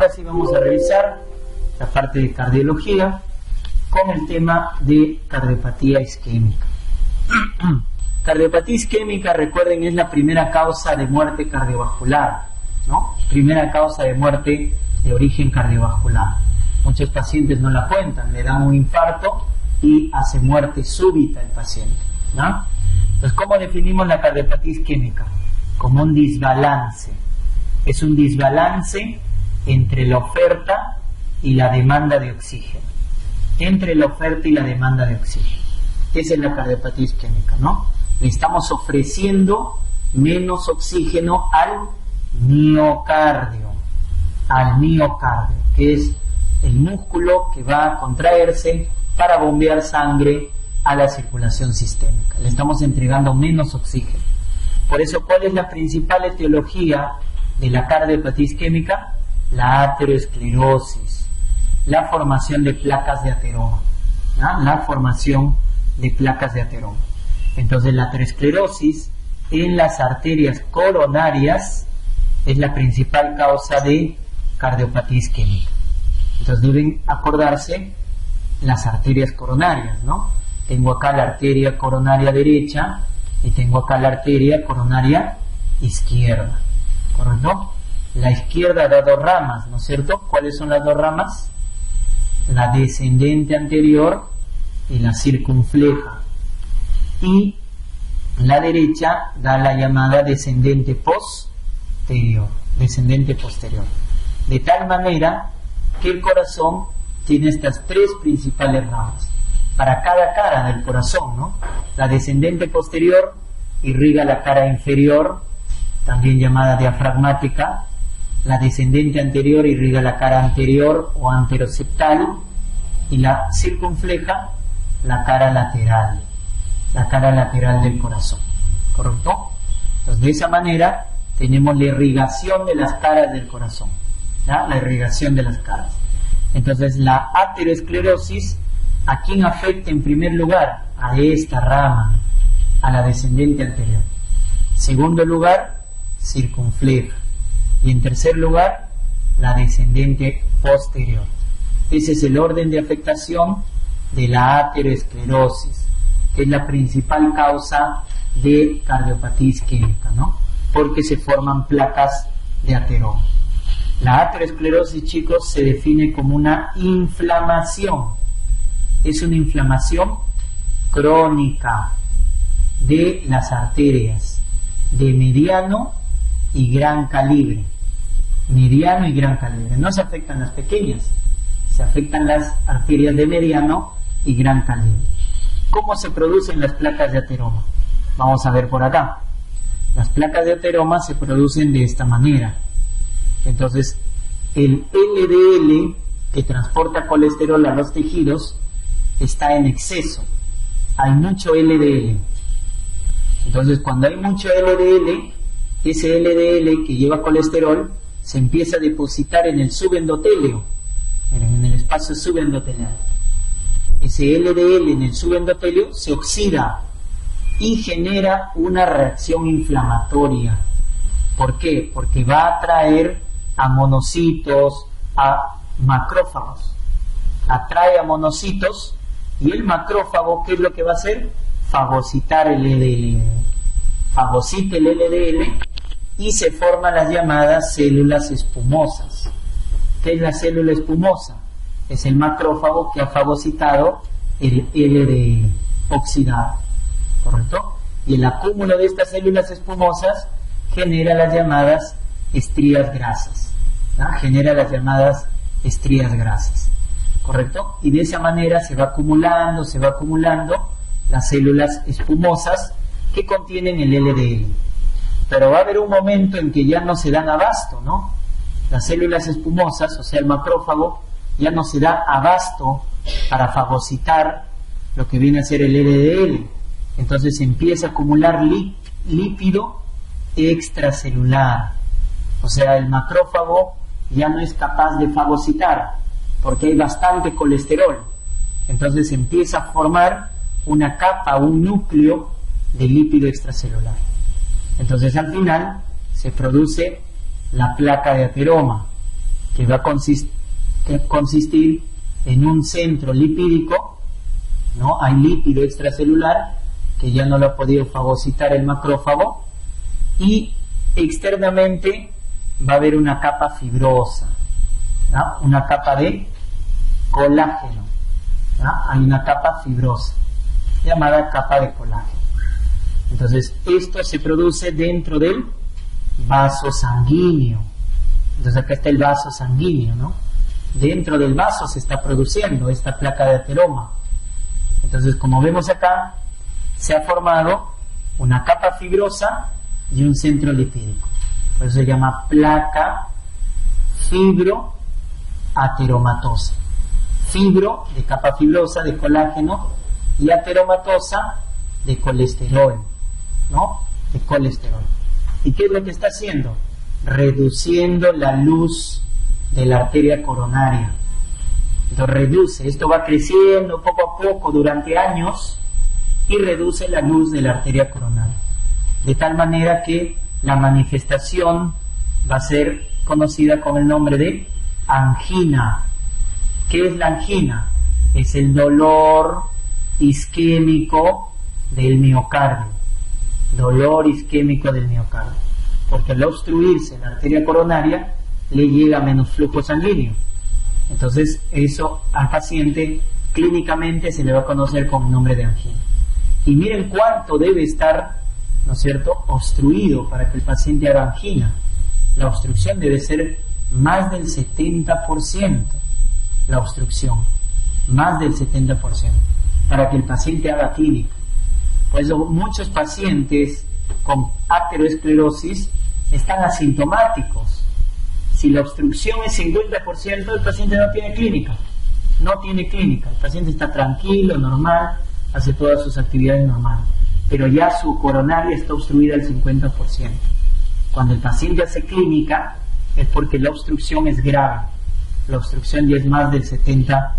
ahora sí vamos a revisar la parte de cardiología con el tema de cardiopatía isquémica. Cardiopatía isquémica, recuerden, es la primera causa de muerte cardiovascular, ¿no? Primera causa de muerte de origen cardiovascular. Muchos pacientes no la cuentan, le dan un infarto y hace muerte súbita el paciente, ¿no? Entonces, ¿cómo definimos la cardiopatía isquémica? Como un desbalance. Es un desbalance entre la oferta y la demanda de oxígeno. Entre la oferta y la demanda de oxígeno. Esa es la cardiopatía isquémica, ¿no? Le estamos ofreciendo menos oxígeno al miocardio, que es el músculo que va a contraerse para bombear sangre a la circulación sistémica. Le estamos entregando menos oxígeno. Por eso, ¿cuál es la principal etiología de la cardiopatía isquémica? La aterosclerosis, la formación de placas de ateroma, ¿no? La formación de placas de ateroma. Entonces, la aterosclerosis en las arterias coronarias es la principal causa de cardiopatía isquémica. Entonces, deben acordarse las arterias coronarias, ¿no? Tengo acá la arteria coronaria derecha y tengo acá la arteria coronaria izquierda, ¿correcto? La izquierda da dos ramas, ¿no es cierto? ¿Cuáles son las dos ramas? La descendente anterior y la circunfleja. Y la derecha da la llamada descendente posterior. Descendente posterior. De tal manera que el corazón tiene estas tres principales ramas. Para cada cara del corazón, ¿no? La descendente posterior irriga la cara inferior, también llamada diafragmática. La descendente anterior irriga la cara anterior o anteroseptal, y la circunfleja la cara lateral del corazón, ¿correcto? Entonces, de esa manera tenemos la irrigación de las caras del corazón, ¿ya? La irrigación de las caras. Entonces, la aterosclerosis, ¿a quién afecta en primer lugar? A esta rama, a la descendente anterior. Segundo lugar, circunfleja. Y en tercer lugar, la descendente posterior. Ese es el orden de afectación de la aterosclerosis, que es la principal causa de cardiopatía isquémica, ¿no? Porque se forman placas de ateroma. La aterosclerosis, chicos, se define como una inflamación. Es una inflamación crónica de las arterias de mediano y gran calibre. Mediano y gran calibre. No se afectan las pequeñas, se afectan las arterias de mediano y gran calibre. ¿Cómo se producen las placas de ateroma? Vamos a ver por acá. Las placas de ateroma se producen de esta manera. Entonces, el LDL que transporta colesterol a los tejidos está en exceso. Hay mucho LDL. Entonces, cuando hay mucho LDL, ese LDL que lleva colesterol se empieza a depositar en el subendotelio, en el espacio subendotelial. Ese LDL en el subendotelio se oxida y genera una reacción inflamatoria. ¿Por qué? Porque va a atraer a monocitos, a macrófagos. Atrae a monocitos y el macrófago, ¿qué es lo que va a hacer? Fagocitar el LDL. Fagocita el LDL y se forman las llamadas células espumosas. ¿Qué es la célula espumosa? Es el macrófago que ha fagocitado el LDL oxidado, ¿correcto? Y el acúmulo de estas células espumosas genera las llamadas estrías grasas, ¿no? Genera las llamadas estrías grasas, ¿correcto? Y de esa manera se va acumulando las células espumosas que contienen el LDL. Pero va a haber un momento en que ya no se dan abasto, ¿no? Las células espumosas, o sea, el macrófago, ya no se da abasto para fagocitar lo que viene a ser el LDL. Entonces se empieza a acumular lípido extracelular. O sea, el macrófago ya no es capaz de fagocitar porque hay bastante colesterol. Entonces se empieza a formar una capa, un núcleo de lípido extracelular. Entonces al final se produce la placa de ateroma, que va a consistir en un centro lipídico, ¿no? Hay lípido extracelular que ya no lo ha podido fagocitar el macrófago, y externamente va a haber una capa fibrosa, ¿no? Una capa de colágeno, ¿no? Hay una capa fibrosa llamada capa de colágeno. Entonces esto se produce dentro del vaso sanguíneo. Entonces acá está el vaso sanguíneo, ¿no? Dentro del vaso se está produciendo esta placa de ateroma. Entonces, como vemos acá, se ha formado una capa fibrosa y un centro lipídico. Por eso se llama placa fibroateromatosa. Fibro de capa fibrosa de colágeno y ateromatosa de colesterol, ¿no? De colesterol. ¿Y qué es lo que está haciendo? Reduciendo la luz de la arteria coronaria. Entonces reduce, esto va creciendo poco a poco durante años y reduce la luz de la arteria coronaria, de tal manera que la manifestación va a ser conocida con el nombre de angina. ¿Qué es la angina? Es el dolor isquémico del miocardio, dolor isquémico del miocardio, porque al obstruirse la arteria coronaria le llega menos flujo sanguíneo. Entonces eso al paciente clínicamente se le va a conocer con el nombre de angina. Y miren cuánto debe estar, ¿no es cierto?, obstruido para que el paciente haga angina. La obstrucción debe ser más del 70%, la obstrucción, más del 70%, para que el paciente haga clínica. Por eso muchos pacientes con ateroesclerosis están asintomáticos. Si la obstrucción es 50%, el paciente no tiene clínica. No tiene clínica. El paciente está tranquilo, normal, hace todas sus actividades normales. Pero ya su coronaria está obstruida al 50%. Cuando el paciente hace clínica, es porque la obstrucción es grave. La obstrucción ya es más del 70%.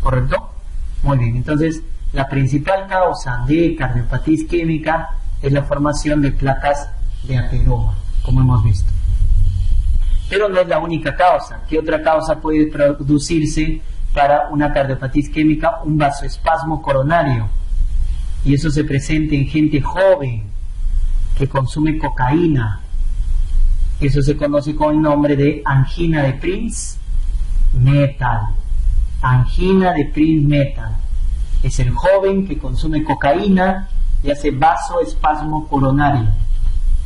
¿Correcto? Muy bien. Entonces, la principal causa de cardiopatía isquémica es la formación de placas de ateroma, como hemos visto. Pero no es la única causa. ¿Qué otra causa puede producirse para una cardiopatía isquémica? Un vasoespasmo coronario. Y eso se presenta en gente joven que consume cocaína. Eso se conoce con el nombre de angina de Prinzmetal. Angina de Prinzmetal. Es el joven que consume cocaína y hace vasoespasmo coronario.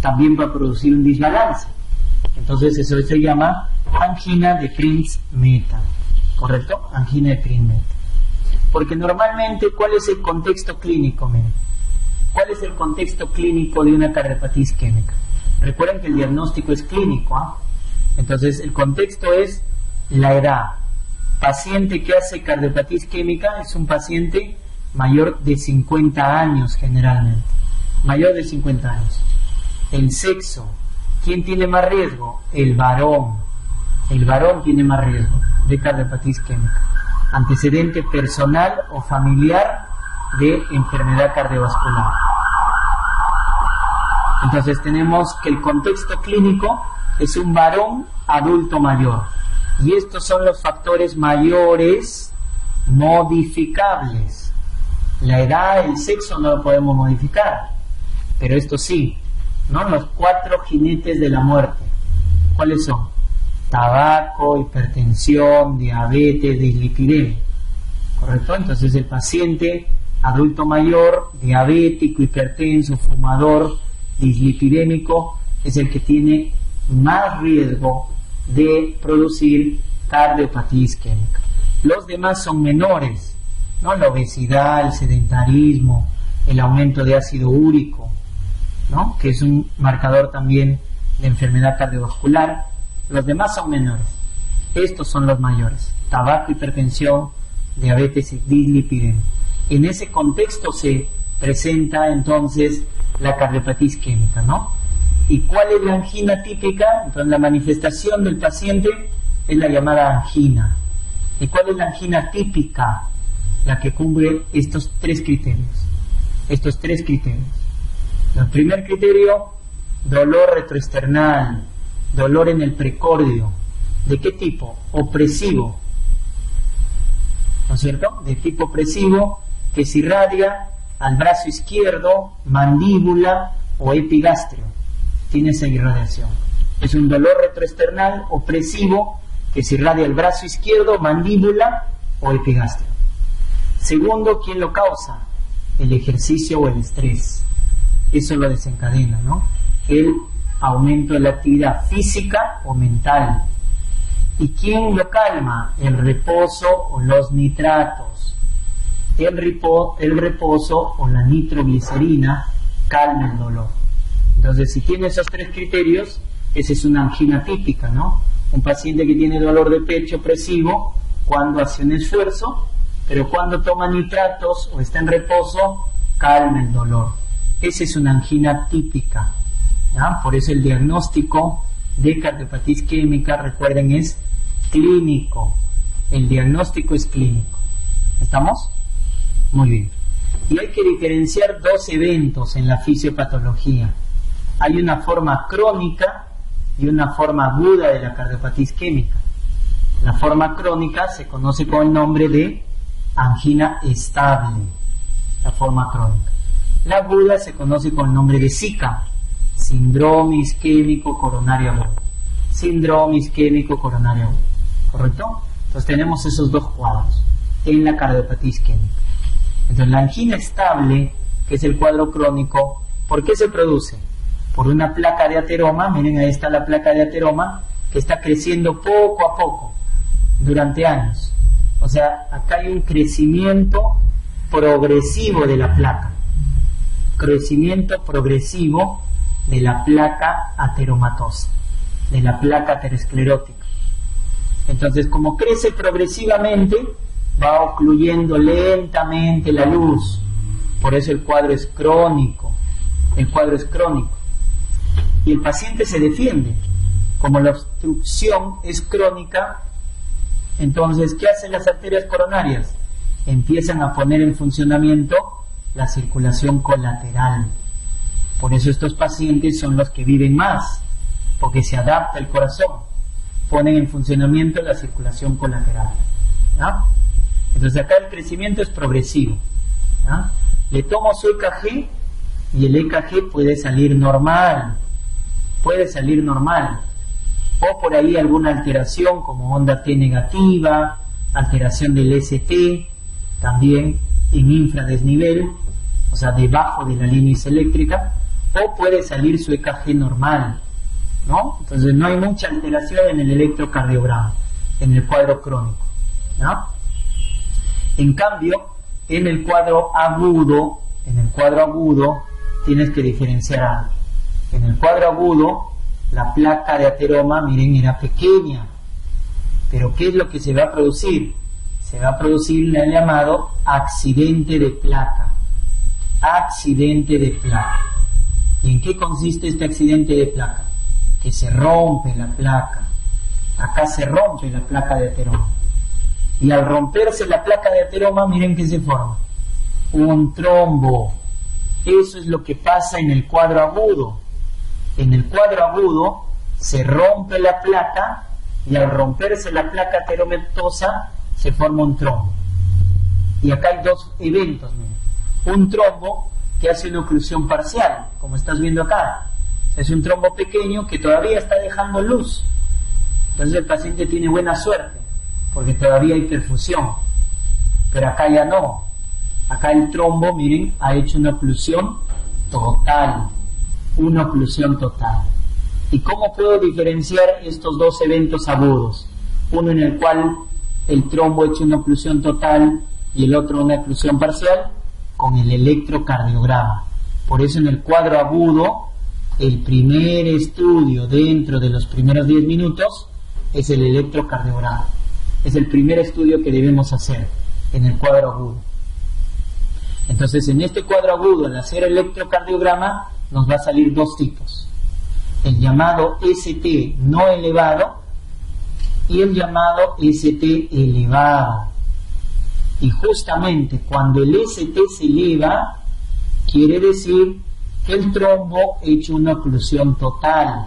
También va a producir un desbalance. Entonces eso se llama angina de Prinzmetal. ¿Correcto? Angina de Prinzmetal. Porque normalmente, ¿cuál es el contexto clínico? Miren, ¿cuál es el contexto clínico de una cardiopatía isquémica? Recuerden que el diagnóstico es clínico, ¿eh? Entonces el contexto es la edad. Paciente que hace cardiopatía isquémica es un paciente mayor de 50 años generalmente. Mayor de 50 años. El sexo. ¿Quién tiene más riesgo? El varón. El varón tiene más riesgo de cardiopatía isquémica. Antecedente personal o familiar de enfermedad cardiovascular. Entonces tenemos que el contexto clínico es un varón adulto mayor. Y estos son los factores mayores modificables. La edad, el sexo no lo podemos modificar, pero esto sí, ¿no? Los 4 jinetes de la muerte. ¿Cuáles son? Tabaco, hipertensión, diabetes, dislipidemia. ¿Correcto? Entonces el paciente adulto mayor, diabético, hipertenso, fumador, dislipidémico, es el que tiene más riesgo de producir cardiopatía isquémica. Los demás son menores, ¿no? La obesidad, el sedentarismo, el aumento de ácido úrico, ¿no? Que es un marcador también de enfermedad cardiovascular. Los demás son menores. Estos son los mayores: tabaco, hipertensión, diabetes y dislipidemia. En ese contexto se presenta entonces la cardiopatía isquémica, ¿no? ¿Y cuál es la angina típica? Entonces la manifestación del paciente es la llamada angina. ¿Y cuál es la angina típica? La que cumple estos 3 criterios. Estos 3 criterios. El primer criterio, dolor retroesternal, dolor en el precordio, ¿De qué tipo? Opresivo, ¿no es cierto? De tipo opresivo, que se irradia al brazo izquierdo, mandíbula o epigastrio. Tiene esa irradiación. Es un dolor retroesternal opresivo que se irradia al brazo izquierdo, mandíbula o epigastrio. Segundo, ¿quién lo causa? El ejercicio o el estrés. Eso lo desencadena, ¿no? El aumento de la actividad física o mental. ¿Y quién lo calma? El reposo o los nitratos. El reposo o la nitroglicerina calma el dolor. Entonces, si tiene esos tres criterios, esa es una angina típica, ¿no? Un paciente que tiene dolor de pecho opresivo cuando hace un esfuerzo, pero cuando toma nitratos o está en reposo, calma el dolor. Esa es una angina típica, ¿ya? Por eso el diagnóstico de cardiopatía isquémica, recuerden, es clínico. El diagnóstico es clínico. ¿Estamos? Muy bien. Y hay que diferenciar dos eventos en la fisiopatología. Hay una forma crónica y una forma aguda de la cardiopatía isquémica. La forma crónica se conoce con el nombre de angina estable, la forma crónica. La aguda se conoce con el nombre de SICA, síndrome isquémico coronario agudo. Síndrome isquémico coronario agudo. ¿Correcto? Entonces tenemos esos dos cuadros en la cardiopatía isquémica. Entonces la angina estable, que es el cuadro crónico, ¿por qué se produce? Por una placa de ateroma. Miren, ahí está la placa de ateroma, que está creciendo poco a poco durante años. O sea, acá hay un crecimiento progresivo de la placa. Crecimiento progresivo de la placa ateromatosa, de la placa aterosclerótica. Entonces, como crece progresivamente, va ocluyendo lentamente la luz. Por eso el cuadro es crónico. El cuadro es crónico. Y el paciente se defiende. Como la obstrucción es crónica, entonces, ¿qué hacen las arterias coronarias? Empiezan a poner en funcionamiento la circulación colateral. Por eso estos pacientes son los que viven más, porque se adapta el corazón, ponen en funcionamiento la circulación colateral. ¿Ya? Entonces acá el crecimiento es progresivo. ¿Ya? Le tomo su EKG y el EKG puede salir normal. O por ahí alguna alteración como onda T negativa, alteración del ST, también en infradesnivel, o sea, debajo de la línea eléctrica, o puede salir su EKG normal, ¿no? Entonces no hay mucha alteración en el electrocardiograma, en el cuadro crónico, ¿no? En cambio, en el cuadro agudo tienes que diferenciar algo. En el cuadro agudo, la placa de ateroma, miren, era pequeña. Pero ¿qué es lo que se va a producir? Se va a producir el llamado accidente de placa. Accidente de placa. ¿Y en qué consiste este accidente de placa? Que se rompe la placa. Acá se rompe la placa de ateroma. Y al romperse la placa de ateroma, miren que se forma un trombo. Eso es lo que pasa en el cuadro agudo. En el cuadro agudo se rompe la placa y al romperse la placa ateromatosa se forma un trombo. Y acá hay dos eventos, miren. Un trombo que hace una oclusión parcial, como estás viendo acá. Es un trombo pequeño que todavía está dejando luz. Entonces el paciente tiene buena suerte, porque todavía hay perfusión. Pero acá ya no. Acá el trombo, miren, ha hecho una oclusión total. Una oclusión total. ¿Y cómo puedo diferenciar estos dos eventos agudos? Uno en el cual el trombo ha hecho una oclusión total y el otro una oclusión parcial, con el electrocardiograma. Por eso en el cuadro agudo, el primer estudio dentro de los primeros 10 minutos es el electrocardiograma. Es el primer estudio que debemos hacer en el cuadro agudo. Entonces, en este cuadro agudo, al hacer electrocardiograma, nos va a salir dos tipos. El llamado ST no elevado y el llamado ST elevado. Y justamente cuando el ST se eleva, quiere decir que el trombo ha hecho una oclusión total.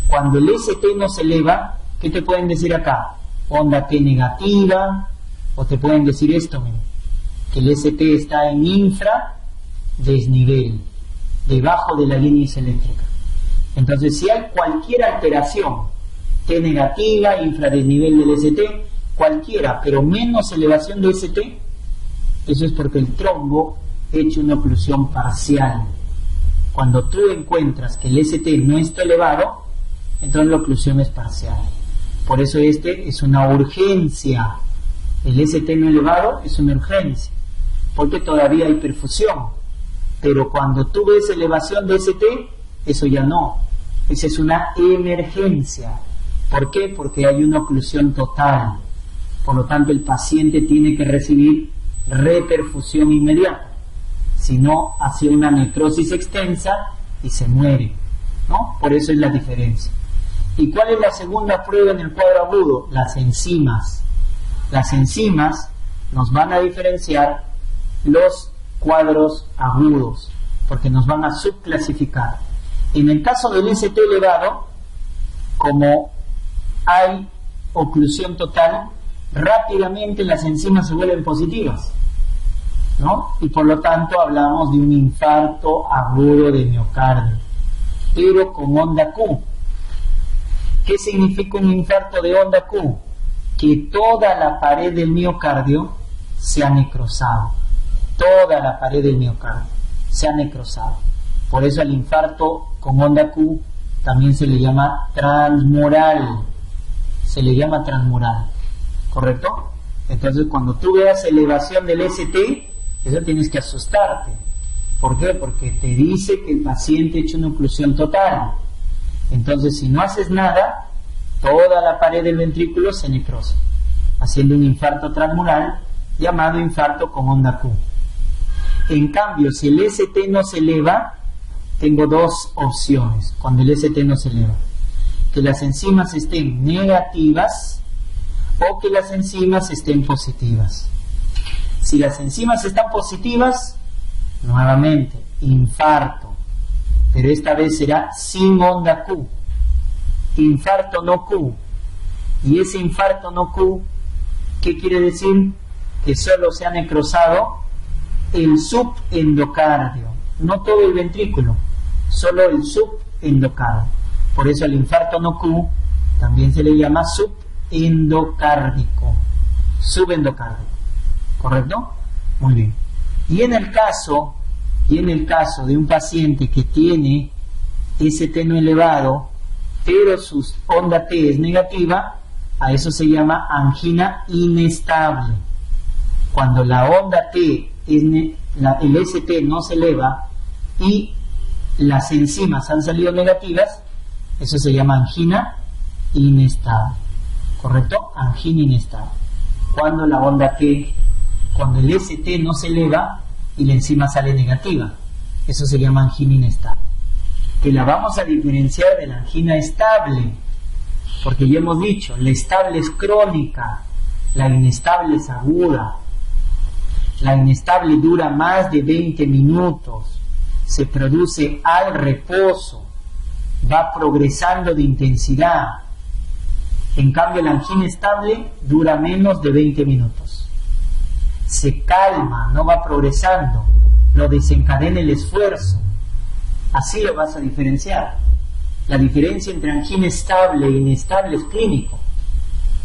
Cuando el ST no se eleva, ¿qué te pueden decir acá? Onda T negativa, o te pueden decir esto, miren, que el ST está en infradesnivel, debajo de la línea eléctrica. Entonces, si hay cualquier alteración, T negativa, infradesnivel del ST, cualquiera, pero menos elevación de ST, eso es porque el trombo ha hecho una oclusión parcial. Cuando tú encuentras que el ST no está elevado, entonces la oclusión es parcial. Por eso es una urgencia. El ST no elevado es una urgencia, porque todavía hay perfusión. Pero cuando tú ves elevación de ST, eso ya no. Esa es una emergencia. ¿Por qué? Porque hay una oclusión total. Por lo tanto, el paciente tiene que recibir reperfusión inmediata. Si no, hace una necrosis extensa y se muere, ¿no? Por eso es la diferencia. ¿Y cuál es la segunda prueba en el cuadro agudo? Las enzimas. Las enzimas nos van a diferenciar los cuadros agudos, porque nos van a subclasificar. En el caso del ST elevado, como hay oclusión total, rápidamente las enzimas se vuelven positivas, ¿no? Y por lo tanto hablamos de un infarto agudo de miocardio, pero con onda Q. ¿Qué significa un infarto de onda Q? Que toda la pared del miocardio se ha necrosado. Toda la pared del miocardio se ha necrosado. Por eso al infarto con onda Q también se le llama transmural. Se le llama transmural. ¿Correcto? Entonces cuando tú veas elevación del ST, eso tienes que asustarte. ¿Por qué? Porque te dice que el paciente ha hecho una oclusión total. Entonces si no haces nada, toda la pared del ventrículo se necrosa, haciendo un infarto transmural llamado infarto con onda Q. En cambio, si el ST no se eleva, tengo dos opciones cuando el ST no se eleva: que las enzimas estén negativas o que las enzimas estén positivas. Si las enzimas están positivas, nuevamente infarto, pero esta vez será sin onda Q, infarto no Q. Y ese infarto no Q, ¿qué quiere decir? Que solo se ha necrosado el subendocardio, no todo el ventrículo, solo el subendocardio. Por eso el infarto no Q también se le llama subendocárdico, subendocárdico, ¿correcto? Muy bien. Y en el caso de un paciente que tiene ST no elevado, pero su onda T es negativa, a eso se llama angina inestable. Cuando la onda T, el ST no se eleva y las enzimas han salido negativas, eso se llama angina inestable. ¿Correcto? Angina inestable. Cuando la onda T, cuando el ST no se eleva y la enzima sale negativa, eso se llama angina inestable. Que la vamos a diferenciar de la angina estable, porque ya hemos dicho, la estable es crónica, la inestable es aguda. La inestable dura más de 20 minutos, se produce al reposo, va progresando de intensidad. En cambio, la angina estable dura menos de 20 minutos. Se calma, no va progresando, lo desencadena el esfuerzo. Así lo vas a diferenciar. La diferencia entre angina estable e inestable es clínico.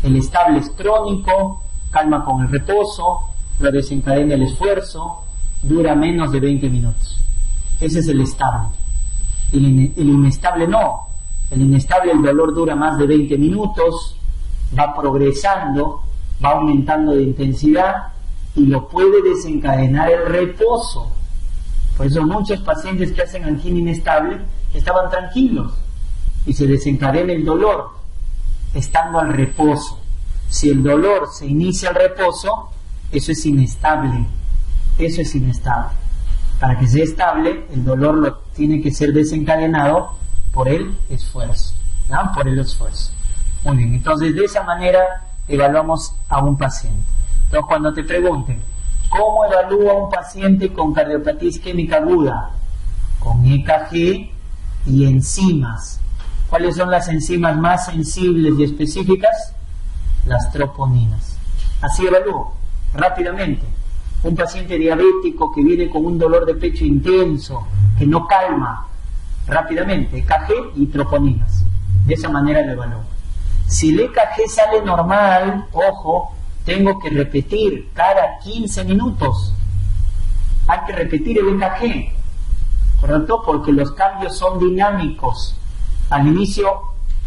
El estable es crónico, calma con el reposo, lo desencadena el esfuerzo, dura menos de 20 minutos. Ese es el estable. El inestable no. El inestable, el dolor dura más de 20 minutos, va progresando, va aumentando de intensidad y lo puede desencadenar el reposo. Por eso muchos pacientes que hacen angina inestable estaban tranquilos y se desencadena el dolor estando al reposo. Si el dolor se inicia al reposo, eso es inestable. Eso es inestable. Para que sea estable, el dolor lo tiene que ser desencadenado por el esfuerzo, ¿no? Por el esfuerzo. Muy bien, entonces de esa manera evaluamos a un paciente. Entonces cuando te pregunten, ¿cómo evalúa un paciente con cardiopatía isquémica aguda? Con EKG y enzimas. ¿Cuáles son las enzimas más sensibles y específicas? Las troponinas. Así evalúo rápidamente. Un paciente diabético que viene con un dolor de pecho intenso, que no calma, rápidamente, EKG y troponinas. De esa manera lo evalúo. Si el EKG sale normal, ojo, tengo que repetir cada 15 minutos. Hay que repetir el EKG, ¿correcto? Porque los cambios son dinámicos. Al inicio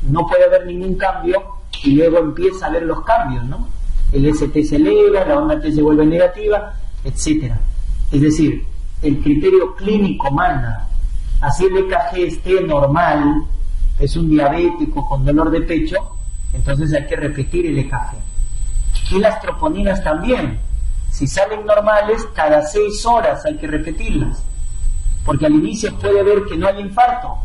no puede haber ningún cambio y luego empieza a haber los cambios, ¿no? El ST se eleva, la onda T se vuelve negativa, etc. Es decir, el criterio clínico manda. Así el EKG esté normal, es un diabético con dolor de pecho, entonces hay que repetir el EKG. Y las troponinas también. Si salen normales, cada 6 horas hay que repetirlas. Porque al inicio puede ver que no hay infarto,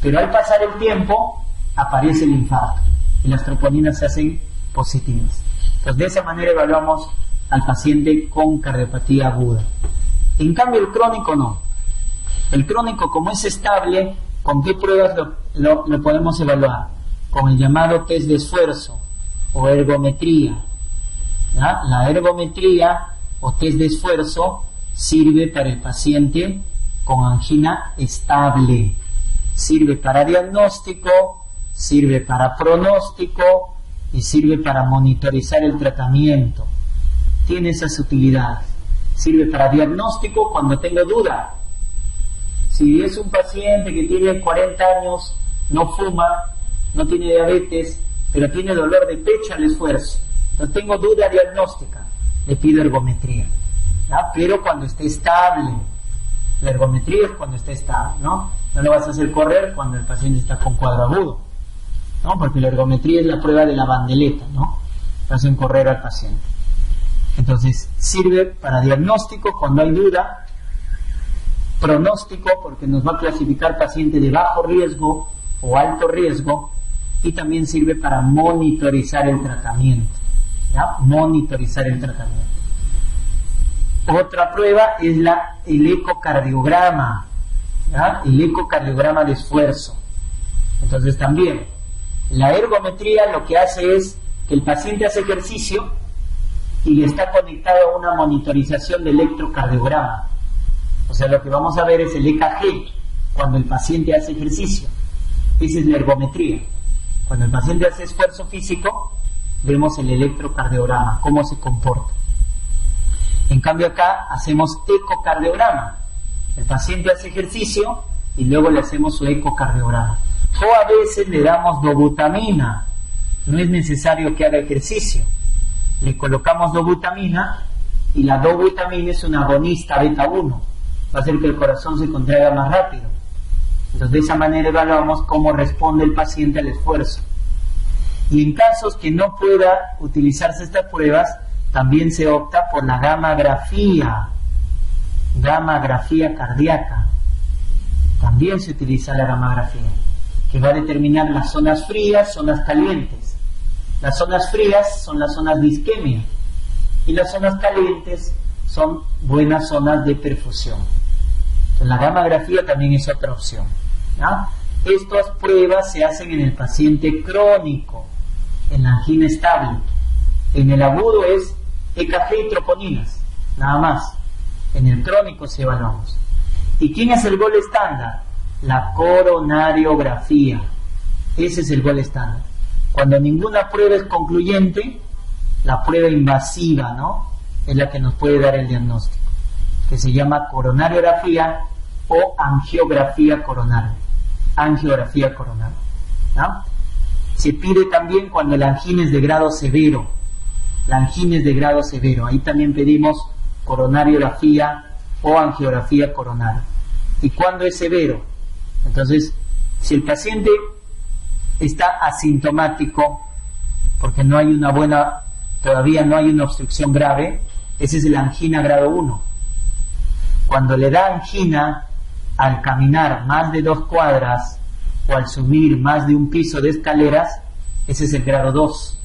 pero al pasar el tiempo aparece el infarto y las troponinas se hacen positivas. Entonces de esa manera evaluamos al paciente con cardiopatía aguda. En cambio el crónico no. El crónico, como es estable, ¿con qué pruebas lo podemos evaluar? Con el llamado test de esfuerzo o ergometría. ¿Ya? La ergometría o test de esfuerzo sirve para el paciente con angina estable. Sirve para diagnóstico, sirve para pronóstico y sirve para monitorizar el tratamiento. Tiene esas utilidades. Sirve para diagnóstico cuando tengo duda. Si es un paciente que tiene 40 años, no fuma, no tiene diabetes, pero tiene dolor de pecho al esfuerzo, no tengo duda diagnóstica, le pido ergometría. ¿Ya? Pero cuando esté estable. La ergometría es cuando esté estable, ¿no? No lo vas a hacer correr cuando el paciente está con cuadro agudo, ¿no? Porque la ergometría es la prueba de la bandeleta, ¿no? Hacen correr al paciente. Entonces, sirve para diagnóstico cuando hay duda, pronóstico porque nos va a clasificar paciente de bajo riesgo o alto riesgo, y también sirve para monitorizar el tratamiento, ¿ya? Monitorizar el tratamiento. Otra prueba es el ecocardiograma, ¿ya? El ecocardiograma de esfuerzo. Entonces también, la ergometría lo que hace es que el paciente hace ejercicio y le está conectado a una monitorización de electrocardiograma. O sea, lo que vamos a ver es el EKG cuando el paciente hace ejercicio. Esa es la ergometría. Cuando el paciente hace esfuerzo físico, vemos el electrocardiograma, cómo se comporta. En cambio acá hacemos ecocardiograma. El paciente hace ejercicio y luego le hacemos su ecocardiograma. O a veces le damos dobutamina. No es necesario que haga ejercicio. Le colocamos dobutamina y la dobutamina es un agonista beta 1. Va a hacer que el corazón se contraiga más rápido. Entonces de esa manera evaluamos cómo responde el paciente al esfuerzo. Y en casos que no pueda utilizarse estas pruebas, también se opta por la gammagrafía cardíaca. También se utiliza la gammagrafía, que va a determinar las zonas frías, zonas calientes. Las zonas frías son las zonas de isquemia y las zonas calientes son buenas zonas de perfusión. Entonces, la gammagrafía también es otra opción, ¿ya? Estas pruebas se hacen en el paciente crónico, en la angina estable. En el agudo es EKG y troponinas, nada más. En el crónico sí evaluamos. ¿Y quién es el gol estándar? La coronariografía. Ese es el gol estándar. Cuando ninguna prueba es concluyente, la prueba invasiva, ¿no? Es la que nos puede dar el diagnóstico, que se llama coronariografía o angiografía coronaria. Angiografía coronaria, ¿no? Se pide también cuando la angina es de grado severo. La angina es de grado severo. Ahí también pedimos coronariografía o angiografía coronaria. ¿Y cuándo es severo? Entonces, si el paciente está asintomático, porque no hay una buena, todavía no hay una obstrucción grave, ese es el angina grado 1. Cuando le da angina al caminar más de 2 cuadras o al subir más de un piso de escaleras, ese es el grado 2.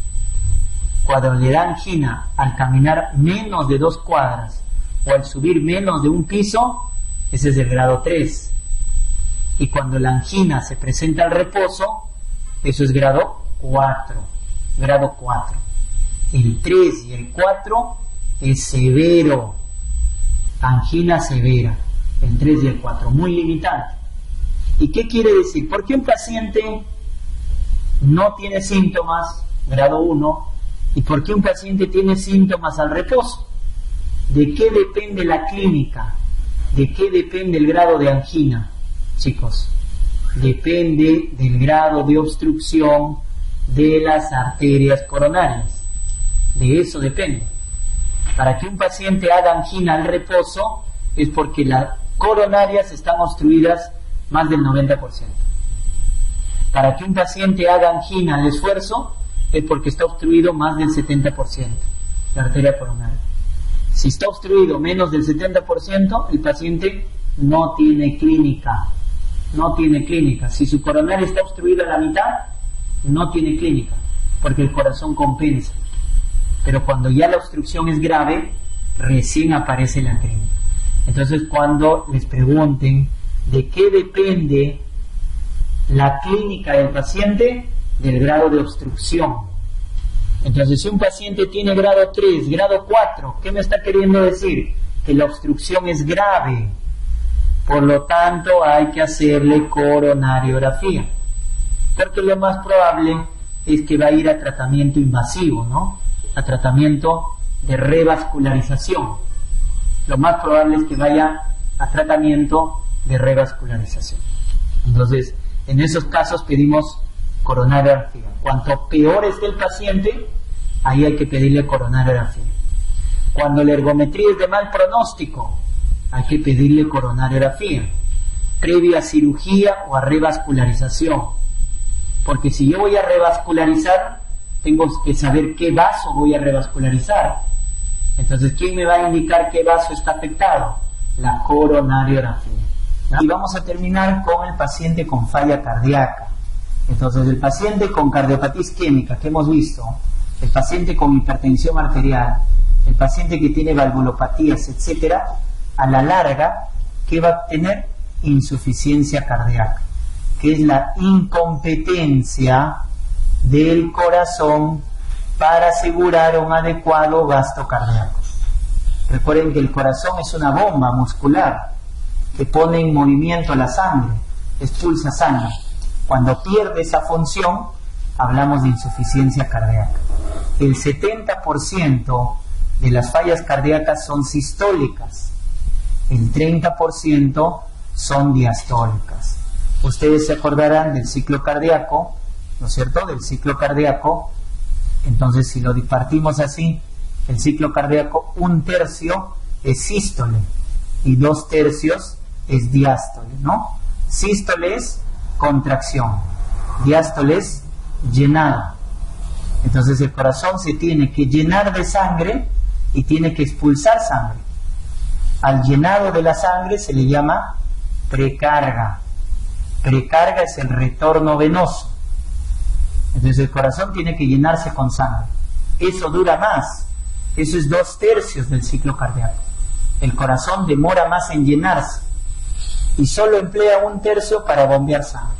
Cuando le da angina al caminar menos de 2 cuadras o al subir menos de un piso, ese es el grado 3. Y cuando la angina se presenta al reposo, eso es grado 4. Grado 4. El 3 y el 4 es severo. Angina severa. El 3 y el 4. Muy limitante. ¿Y qué quiere decir? ¿Por qué un paciente no tiene síntomas, grado 1, y por qué un paciente tiene síntomas al reposo? ¿De qué depende la clínica? ¿De qué depende el grado de angina, chicos? Depende del grado de obstrucción de las arterias coronarias. De eso depende. Para que un paciente haga angina al reposo es porque las coronarias están obstruidas más del 90%. Para que un paciente haga angina al esfuerzo es porque está obstruido más del 70% la arteria coronaria. Si está obstruido menos del 70%, el paciente no tiene clínica. No tiene clínica. Si su coronaria está obstruida a la mitad, no tiene clínica, porque el corazón compensa. Pero cuando ya la obstrucción es grave, recién aparece la clínica. Entonces, cuando les pregunten de qué depende la clínica del paciente, del grado de obstrucción. Entonces, si un paciente tiene grado 3, grado 4, ¿qué me está queriendo decir? Que la obstrucción es grave. Por lo tanto, hay que hacerle coronariografía. Porque lo más probable es que va a ir a tratamiento invasivo, ¿no? A tratamiento de revascularización. Lo más probable es que vaya a tratamiento de revascularización. Entonces, en esos casos pedimos coronariografía. Cuanto peor esté el paciente, ahí hay que pedirle coronariografía. Cuando la ergometría es de mal pronóstico, hay que pedirle coronariografía, previa a cirugía o a revascularización. Porque si yo voy a revascularizar, tengo que saber qué vaso voy a revascularizar. Entonces, ¿quién me va a indicar qué vaso está afectado? La coronariografía. ¿No? Y vamos a terminar con el paciente con falla cardíaca. Entonces, el paciente con cardiopatía isquémica que hemos visto, el paciente con hipertensión arterial, el paciente que tiene valvulopatías, etcétera, a la larga, ¿qué va a tener? Insuficiencia cardíaca, que es la incompetencia del corazón para asegurar un adecuado gasto cardíaco. Recuerden que el corazón es una bomba muscular que pone en movimiento la sangre, expulsa sangre. Cuando pierde esa función, hablamos de insuficiencia cardíaca. El 70% de las fallas cardíacas son sistólicas, el 30% son diastólicas. Ustedes se acordarán del ciclo cardíaco, ¿no es cierto? Del ciclo cardíaco. Entonces, si lo partimos así, el ciclo cardíaco, 1/3 es sístole y 2/3 es diástole, ¿no? Sístole es contracción, diástole es llenado. Entonces, el corazón se tiene que llenar de sangre y tiene que expulsar sangre. Al llenado de la sangre se le llama precarga. Precarga es el retorno venoso. Entonces el corazón tiene que llenarse con sangre. Eso dura más. Eso es 2/3 del ciclo cardíaco. El corazón demora más en llenarse y solo emplea 1/3 para bombear sangre.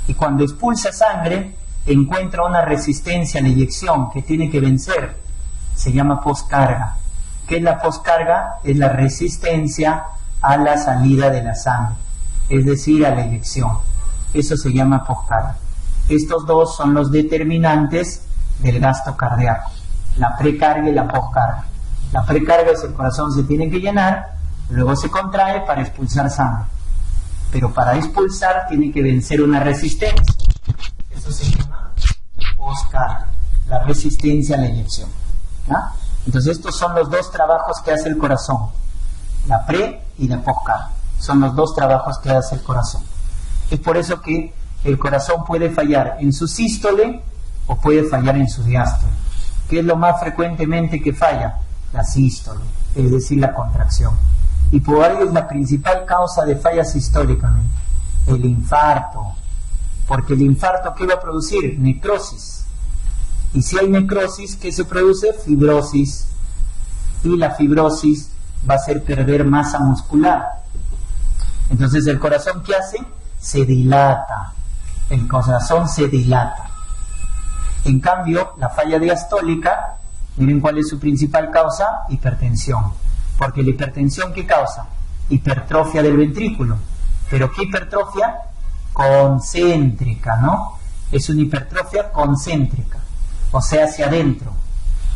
Y cuando expulsa sangre, encuentra una resistencia a la eyección que tiene que vencer. Se llama poscarga. ¿Qué es la poscarga? Es la resistencia a la salida de la sangre, es decir, a la eyección. Eso se llama poscarga. Estos dos son los determinantes del gasto cardíaco, la precarga y la poscarga. La precarga es el corazón se tiene que llenar, luego se contrae para expulsar sangre. Pero para expulsar tiene que vencer una resistencia. Eso se llama poscarga, la resistencia a la eyección. ¿No? Entonces estos son los dos trabajos que hace el corazón, la pre y la poscarga. Son los dos trabajos que hace el corazón. Es por eso que el corazón puede fallar en su sístole o puede fallar en su diástole. ¿Qué es lo más frecuentemente que falla? La sístole, es decir, la contracción. Y por ello es la principal causa de falla sistólicamente. El infarto. Porque el infarto, ¿qué va a producir? Necrosis. Y si hay necrosis, ¿qué se produce? Fibrosis. Y la fibrosis va a hacer perder masa muscular. Entonces el corazón, ¿qué hace? se dilata, el corazón se dilata. En cambio, la falla diastólica, miren cuál es su principal causa, hipertensión. Porque la hipertensión, ¿qué causa? Hipertrofia del ventrículo. ¿Pero qué hipertrofia? Concéntrica, ¿no? Es una hipertrofia concéntrica, o sea, hacia adentro.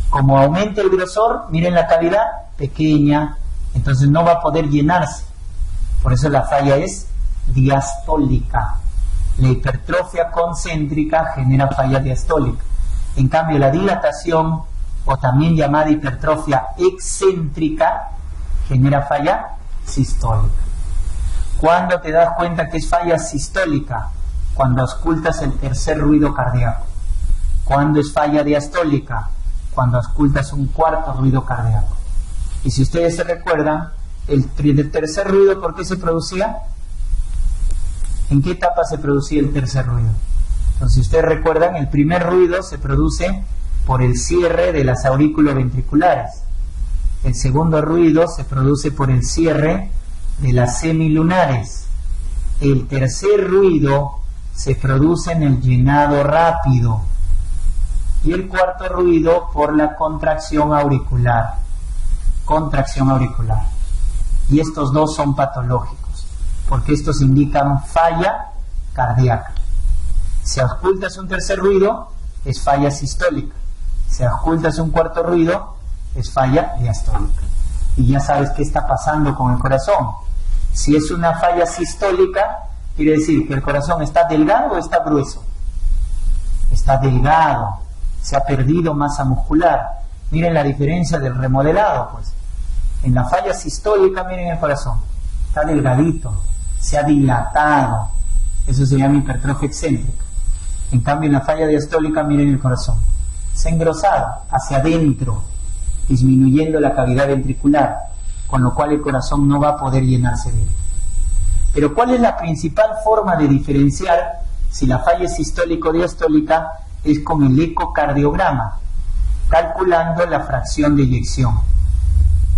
Como aumenta el grosor, miren la cavidad, pequeña, entonces no va a poder llenarse. Por eso la falla es diastólica. La hipertrofia concéntrica genera falla diastólica. En cambio, la dilatación, o también llamada hipertrofia excéntrica, genera falla sistólica. ¿Cuándo te das cuenta que es falla sistólica? Cuando auscultas el tercer ruido cardíaco. ¿Cuándo es falla diastólica? Cuando auscultas un cuarto ruido cardíaco. Y si ustedes se recuerdan, el tercer ruido, ¿por qué se producía? ¿En qué etapa se producía el tercer ruido? Entonces, si ustedes recuerdan, el primer ruido se produce por el cierre de las auriculoventriculares. El segundo ruido se produce por el cierre de las semilunares. El tercer ruido se produce en el llenado rápido. Y el cuarto ruido por la contracción auricular. Contracción auricular. Y estos dos son patológicos, porque estos indican falla cardíaca. Si auscultas un tercer ruido, es falla sistólica. Si auscultas un cuarto ruido, es falla diastólica. Y ya sabes qué está pasando con el corazón. Si es una falla sistólica, quiere decir que el corazón está delgado o está grueso. Está delgado, se ha perdido masa muscular. Miren la diferencia del remodelado, pues. En la falla sistólica, miren el corazón, está delgadito, se ha dilatado. Eso se llama hipertrofia excéntrica. En cambio, en la falla diastólica, miren el corazón, se ha engrosado hacia adentro, disminuyendo la cavidad ventricular, con lo cual el corazón no va a poder llenarse bien. Pero ¿cuál es la principal forma de diferenciar si la falla es sistólica o diastólica? Es con el ecocardiograma, calculando la fracción de eyección.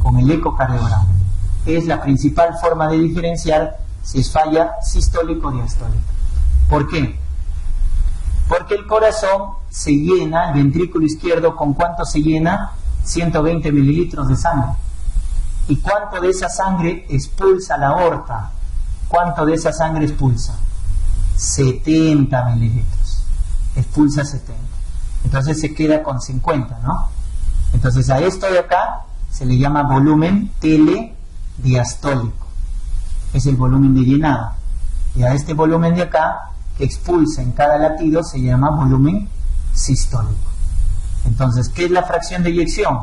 Con el ecocardiograma es la principal forma de diferenciar si es falla sistólica o diastólica. ¿Por qué? Porque el corazón se llena, el ventrículo izquierdo, ¿con cuánto se llena? 120 mililitros de sangre. ¿Y cuánto de esa sangre expulsa la aorta? ¿Cuánto de esa sangre expulsa? 70 mililitros. Expulsa 70. Entonces se queda con 50, ¿no? Entonces a esto de acá se le llama volumen telediastólico. Es el volumen de llenado. Y a este volumen de acá, que expulsa en cada latido, se llama volumen sistólico. Entonces, ¿qué es la fracción de eyección?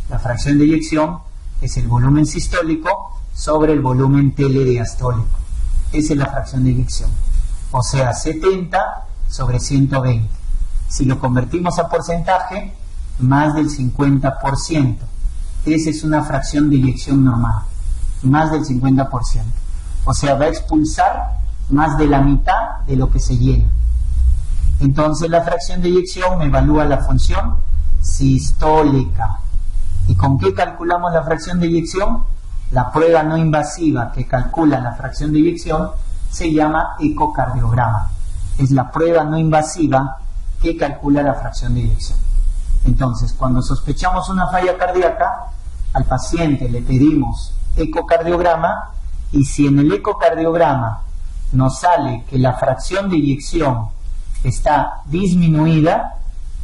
La fracción de eyección es el volumen sistólico sobre el volumen telediastólico. Esa es la fracción de eyección. O sea, 70 sobre 120. Si lo convertimos a porcentaje, más del 50%. Esa es una fracción de eyección normal. Más del 50%. O sea, va a expulsar más de la mitad de lo que se llena. Entonces la fracción de eyección me evalúa la función sistólica. ¿Y con qué calculamos la fracción de eyección? La prueba no invasiva que calcula la fracción de eyección se llama ecocardiograma. Es la prueba no invasiva que calcula la fracción de eyección. Entonces, cuando sospechamos una falla cardíaca, al paciente le pedimos ecocardiograma, y si en el ecocardiograma nos sale que la fracción de eyección está disminuida,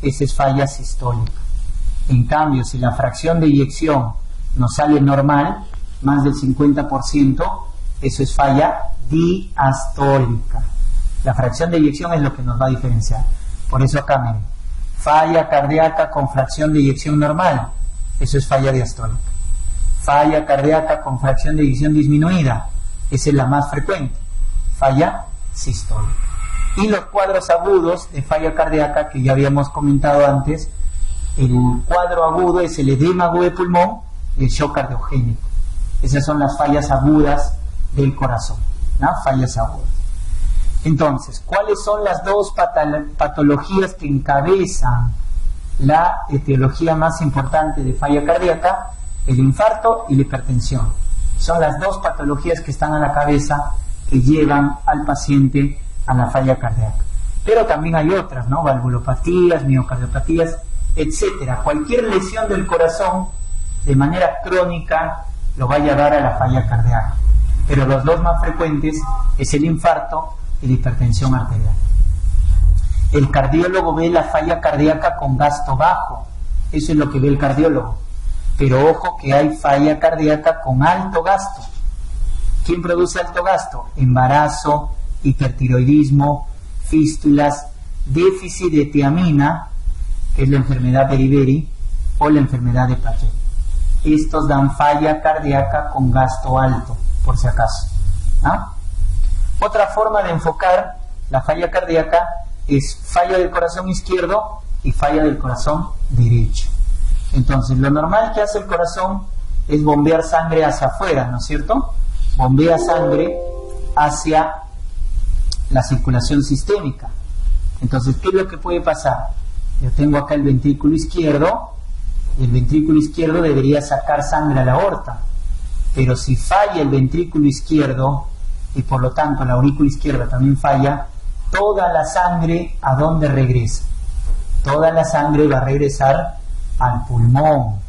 esa es falla sistólica. En cambio, si la fracción de eyección nos sale normal, más del 50%, eso es falla diastólica. La fracción de eyección es lo que nos va a diferenciar. Por eso acá, miren, falla cardíaca con fracción de eyección normal, eso es falla diastólica. Falla cardíaca con fracción de eyección disminuida, esa es la más frecuente, falla sistólica. Y los cuadros agudos de falla cardíaca que ya habíamos comentado antes, el cuadro agudo es el edema agudo de pulmón y el shock cardiogénico. Esas son las fallas agudas del corazón, ¿no? Fallas agudas. Entonces, ¿cuáles son las dos patologías que encabezan la etiología más importante de falla cardíaca? El infarto y la hipertensión. Son las dos patologías que están a la cabeza, que llevan al paciente a la falla cardíaca. Pero también hay otras, ¿no? Valvulopatías, miocardiopatías, etcétera. Cualquier lesión del corazón de manera crónica lo va a llevar a la falla cardíaca. Pero los dos más frecuentes es el infarto y la hipertensión arterial. El cardiólogo ve la falla cardíaca con gasto bajo. Eso es lo que ve el cardiólogo. Pero ojo que hay falla cardíaca con alto gasto. ¿Quién produce alto gasto? Embarazo, hipertiroidismo, fístulas, déficit de tiamina, que es la enfermedad beriberi, o la enfermedad de Paget. Estos dan falla cardíaca con gasto alto, por si acaso. ¿Ah? Otra forma de enfocar la falla cardíaca es falla del corazón izquierdo y falla del corazón derecho. Entonces, lo normal que hace el corazón es bombear sangre hacia afuera, ¿no es cierto? Bombea sangre hacia la circulación sistémica. Entonces, ¿qué es lo que puede pasar? Yo tengo acá el ventrículo izquierdo, y el ventrículo izquierdo debería sacar sangre a la aorta. Pero si falla el ventrículo izquierdo, y por lo tanto la aurícula izquierda también falla, toda la sangre, ¿a dónde regresa? Toda la sangre va a regresar al pulmón.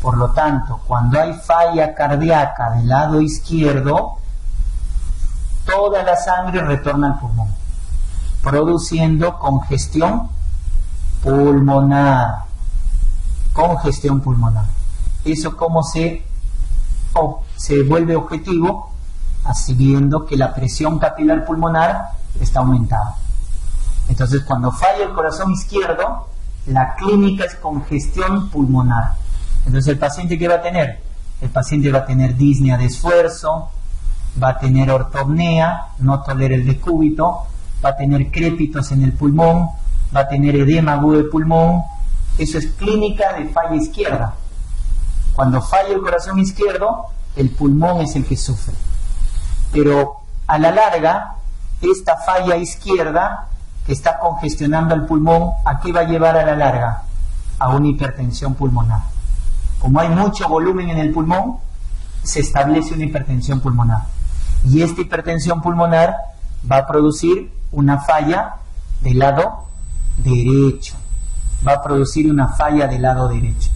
Por lo tanto, cuando hay falla cardíaca del lado izquierdo, toda la sangre retorna al pulmón, produciendo congestión pulmonar. Congestión pulmonar. ¿Eso cómo se vuelve objetivo? Así viendo que la presión capilar pulmonar está aumentada. Entonces, cuando falla el corazón izquierdo, la clínica es congestión pulmonar. Entonces, ¿el paciente qué va a tener? El paciente va a tener disnea de esfuerzo, va a tener ortopnea, no tolera el decúbito, va a tener crépitos en el pulmón, va a tener edema agudo de pulmón. Eso es clínica de falla izquierda. Cuando falla el corazón izquierdo, el pulmón es el que sufre. Pero a la larga, esta falla izquierda que está congestionando el pulmón, ¿a qué va a llevar a la larga? A una hipertensión pulmonar. Como hay mucho volumen en el pulmón, se establece una hipertensión pulmonar. Y esta hipertensión pulmonar va a producir una falla del lado derecho. Va a producir una falla del lado derecho.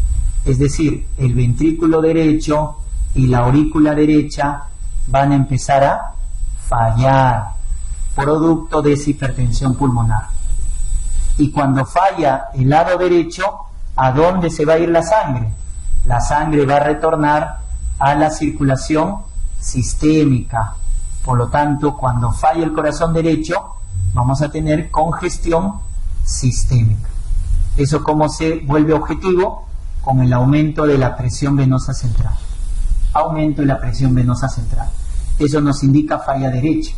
Es decir, el ventrículo derecho y la aurícula derecha van a empezar a fallar, producto de esa hipertensión pulmonar. Y cuando falla el lado derecho, ¿a dónde se va a ir la sangre? La sangre va a retornar a la circulación sistémica. Por lo tanto, cuando falla el corazón derecho, vamos a tener congestión sistémica. ¿Eso cómo se vuelve objetivo? Con el aumento de la presión venosa central. Aumento de la presión venosa central. Eso nos indica falla derecha.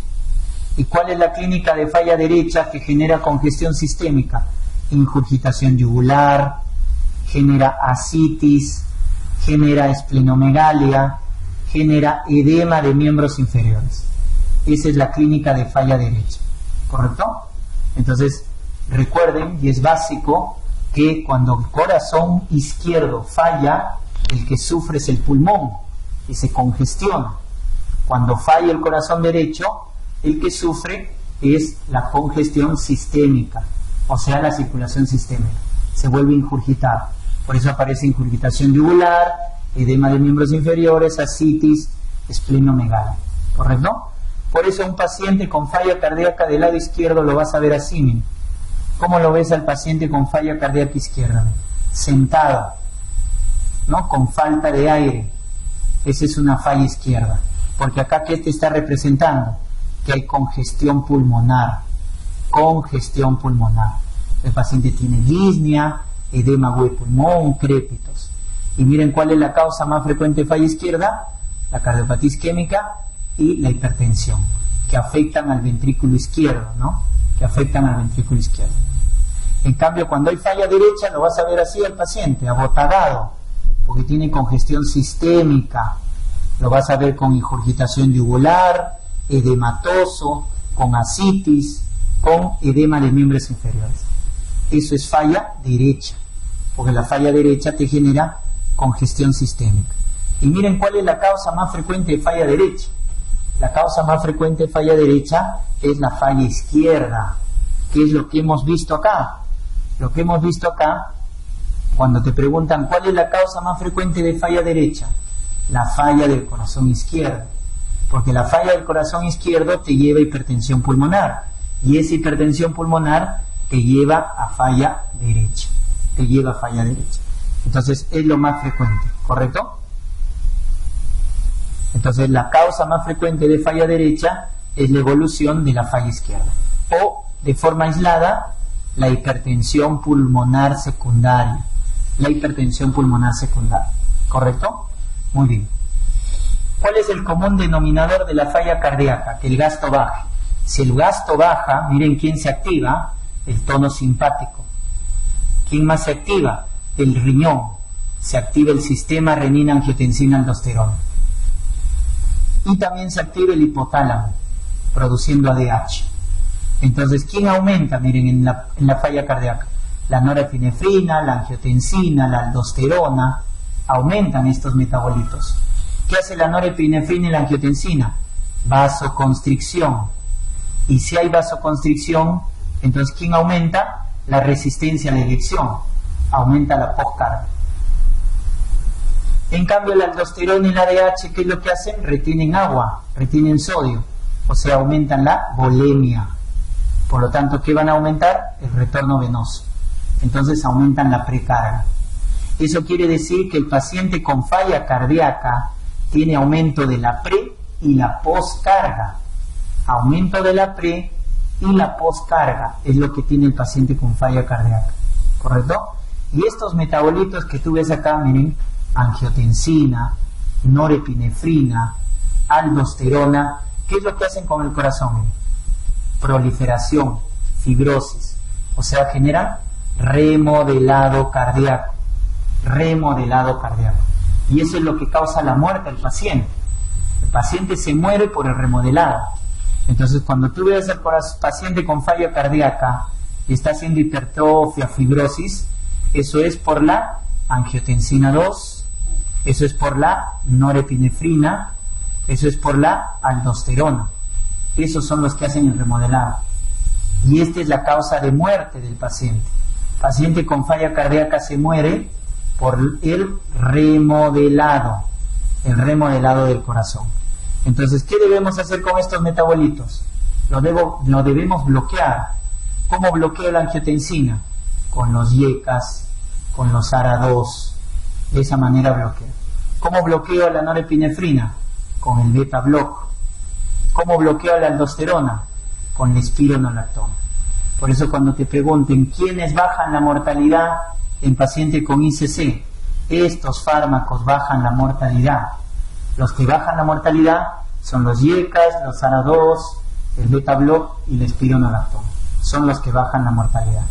¿Y cuál es la clínica de falla derecha que genera congestión sistémica? Ingurgitación yugular, genera ascitis, genera esplenomegalia, genera edema de miembros inferiores. Esa es la clínica de falla derecha, ¿correcto? Entonces, recuerden, y es básico, que cuando el corazón izquierdo falla, el que sufre es el pulmón y se congestiona. Cuando falla el corazón derecho, el que sufre es la congestión sistémica, o sea, la circulación sistémica. Se vuelve ingurgitada. Por eso aparece ingurgitación yugular, edema de miembros inferiores, ascitis, esplenomegalia. ¿Correcto? Por eso un paciente con falla cardíaca del lado izquierdo lo vas a ver así, ¿no? ¿Cómo lo ves al paciente con falla cardíaca izquierda? Sentado, ¿no? Con falta de aire. Esa es una falla izquierda. Porque acá, ¿qué te está representando? Que hay congestión pulmonar. Congestión pulmonar. El paciente tiene disnea, edema agudo de pulmón, crépitos. Y miren cuál es la causa más frecuente de falla izquierda: la cardiopatía isquémica y la hipertensión, que afectan al ventrículo izquierdo, ¿no? Que afectan al ventrículo izquierdo. En cambio, cuando hay falla derecha, lo vas a ver así al paciente, abotagado, porque tiene congestión sistémica. Lo vas a ver con ingurgitación yugular, edematoso, con ascitis, con edema de miembros inferiores. Eso es falla derecha, porque la falla derecha te genera congestión sistémica. Y miren cuál es la causa más frecuente de falla derecha: La causa más frecuente de falla derecha es la falla izquierda, que es lo que hemos visto acá. Lo que hemos visto acá, cuando te preguntan cuál es la causa más frecuente de falla derecha, la falla del corazón izquierdo, porque la falla del corazón izquierdo te lleva a hipertensión pulmonar, y esa hipertensión pulmonar te lleva a falla derecha, entonces es lo más frecuente, ¿correcto? Entonces la causa más frecuente de falla derecha es la evolución de la falla izquierda, o de forma aislada la hipertensión pulmonar secundaria, ¿correcto? Muy bien. ¿Cuál es el común denominador de la falla cardíaca? Que el gasto baje. Si el gasto baja, miren quién se activa, el tono simpático. ¿Quién más se activa? El riñón. Se activa el sistema renina-angiotensina-aldosterona. Y también se activa el hipotálamo, produciendo ADH. Entonces, ¿quién aumenta? Miren, en la falla cardíaca. La norepinefrina, la angiotensina, la aldosterona, aumentan estos metabolitos. ¿Qué hace la norepinefrina y la angiotensina? Vasoconstricción. Y si hay vasoconstricción, entonces ¿quién aumenta? La resistencia a la eyección. Aumenta la poscardia. En cambio, la aldosterona y la ADH, ¿qué es lo que hacen? Retienen agua, retienen sodio. O sea, aumentan la volemia. Por lo tanto, ¿qué van a aumentar? El retorno venoso. Entonces aumentan la precarga. Eso quiere decir que el paciente con falla cardíaca tiene aumento de la pre y la poscarga. Aumento de la pre y la poscarga es lo que tiene el paciente con falla cardíaca, ¿correcto? Y estos metabolitos que tú ves acá, miren, angiotensina, norepinefrina, aldosterona, ¿qué es lo que hacen con el corazón? Miren, proliferación, fibrosis, o sea, generan remodelado cardíaco. Y eso es lo que causa la muerte del paciente. El paciente se muere por el remodelado. Entonces, cuando tú ves al paciente con falla cardíaca y está haciendo hipertrofia, fibrosis, eso es por la angiotensina 2, eso es por la norepinefrina, eso es por la aldosterona. Esos son los que hacen el remodelado. Y esta es la causa de muerte del paciente. El paciente con falla cardíaca se muere por el remodelado del corazón. Entonces, ¿qué debemos hacer con estos metabolitos? Lo debemos bloquear. ¿Cómo bloqueo la angiotensina? Con los YECAS, con los ARA2, de esa manera bloqueo. ¿Cómo bloqueo la norepinefrina? Con el beta-block. ¿Cómo bloqueo la aldosterona? Con la espironolactona. Por eso cuando te pregunten ¿quiénes bajan la mortalidad en paciente con ICC? Estos fármacos bajan la mortalidad. Los que bajan la mortalidad son los YECAS, los ARA2, el beta-block y la espironolactona. Son los que bajan la mortalidad.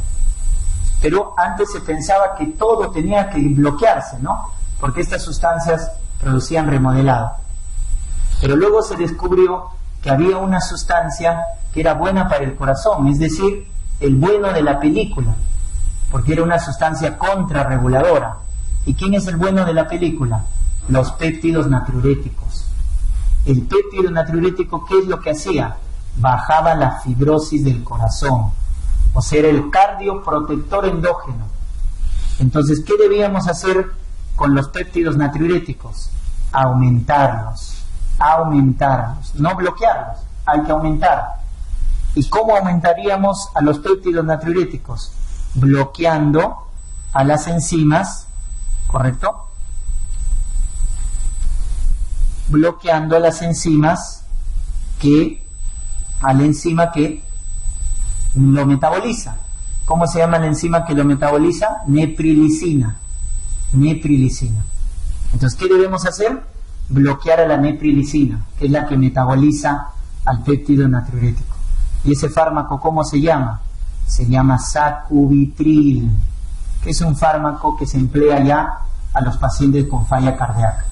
Pero antes se pensaba que todo tenía que bloquearse, ¿no? Porque estas sustancias producían remodelado. Pero luego se descubrió que había una sustancia que era buena para el corazón, es decir, el bueno de la película, porque era una sustancia contrarreguladora. ¿Y quién es el bueno de la película? Los péptidos natriuréticos. El péptido natriurético, ¿qué es lo que hacía? Bajaba la fibrosis del corazón, o sea, era el cardioprotector endógeno. Entonces, ¿qué debíamos hacer con los péptidos natriuréticos? Aumentarlos, no bloquearlos, hay que aumentar. ¿Y cómo aumentaríamos a los péptidos natriuréticos? Bloqueando a las enzimas, ¿correcto? Bloqueando a las enzimas a la enzima que lo metaboliza. ¿Cómo se llama la enzima que lo metaboliza? Neprilicina. Entonces, ¿qué debemos hacer? Bloquear a la neprilicina, que es la que metaboliza al péptido natriurético. ¿Y ese fármaco cómo se llama? Se llama sacubitril, que es un fármaco que se emplea ya a los pacientes con falla cardíaca,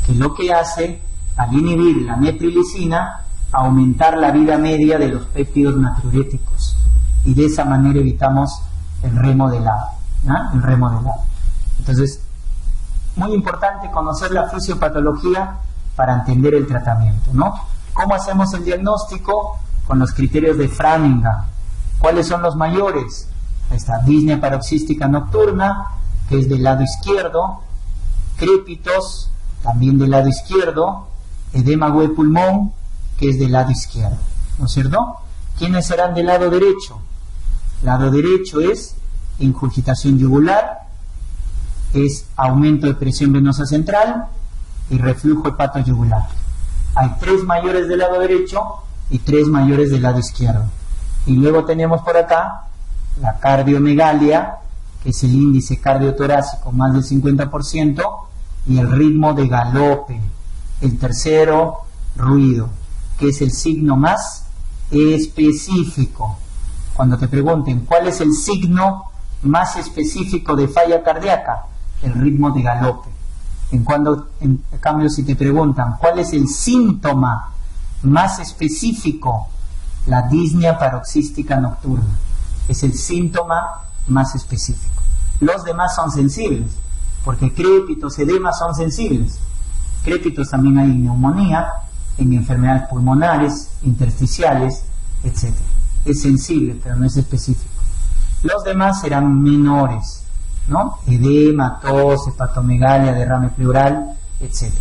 que lo que hace, al inhibir la neprilicina, aumentar la vida media de los péptidos natriuréticos, y de esa manera evitamos el remodelado, ¿no? Entonces, muy importante conocer la fisiopatología para entender el tratamiento, ¿no? ¿Cómo hacemos el diagnóstico? Con los criterios de Framingham. ¿Cuáles son los mayores? Esta disnea paroxística nocturna, que es del lado izquierdo, crépitos, también del lado izquierdo, edema agudo de pulmón, que es del lado izquierdo, ¿no es cierto? ¿Quiénes serán del lado derecho? Lado derecho es ingurgitación yugular, es aumento de presión venosa central y reflujo hepatoyugular. Hay 3 mayores del lado derecho y 3 mayores del lado izquierdo. Y luego tenemos por acá la cardiomegalia, que es el índice cardiotorácico más del 50%, y el ritmo de galope. El tercero, ruido, que es el signo más específico. Cuando te pregunten cuál es el signo más específico de falla cardíaca, el ritmo de galope. En cambio, si te preguntan cuál es el síntoma más específico, la disnea paroxística nocturna es el síntoma más específico. Los demás son sensibles, porque crépitos, edemas son sensibles. Crépitos también hay en neumonía, en enfermedades pulmonares, intersticiales, etc. Es sensible, pero no es específico. Los demás serán menores, ¿no? Edema, tos, hepatomegalia, derrame pleural, etc.